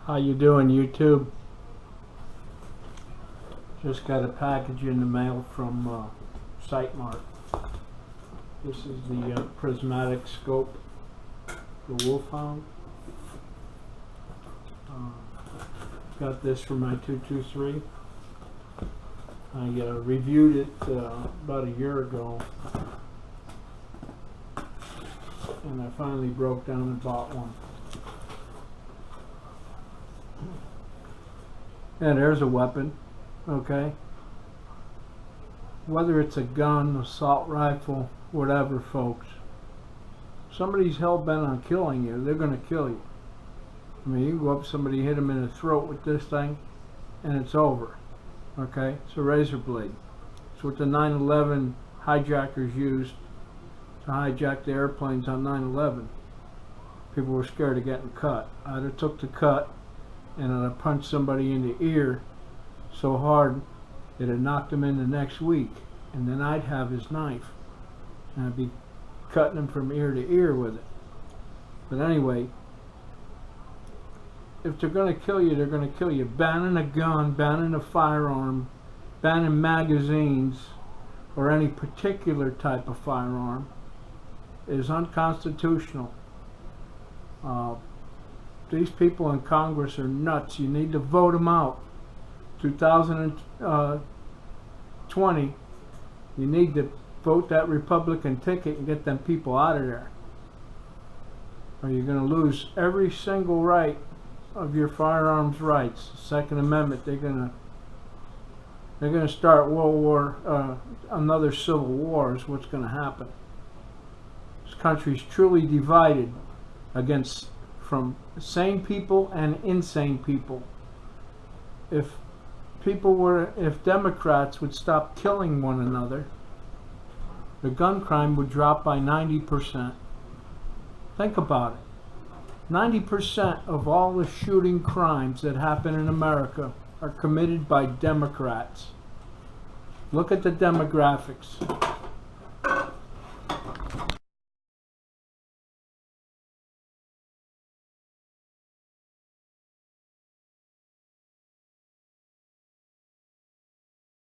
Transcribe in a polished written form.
How you doing, YouTube? Just got a package in the mail from STRIGHT. This is the prismatic scope, the Wolfhound. Got this for my 223. I reviewed it about a year ago, and I finally broke down and bought one. Yeah, there's a weapon, okay? Whether it's a gun, assault rifle, whatever, folks. Somebody's hell-bent on killing you, they're going to kill you. I mean, you can go up to somebody, hit them in the throat with this thing, and it's over, okay? It's a razor blade. It's what the 9/11 hijackers used to hijack the airplanes on 9/11. People were scared of getting cut. I'd have took the cut and I'd punch somebody in the ear so hard it'd knocked him in the next week, and then I'd have his knife and I'd be cutting him from ear to ear with it. But anyway, if they're going to kill you, they're going to kill you. Banning a gun, banning a firearm, banning magazines or any particular type of firearm is unconstitutional. These people in Congress are nuts. You need to vote them out. 2020, you need to vote that Republican ticket and get them people out of there, or you're going to lose every single right of your firearms rights. Second Amendment. They're going to start another civil war is what's going to happen. This country's truly divided from sane people and insane people. If Democrats would stop killing one another, the gun crime would drop by 90%. Think about it. 90% of all the shooting crimes that happen in America are committed by Democrats. Look at the demographics.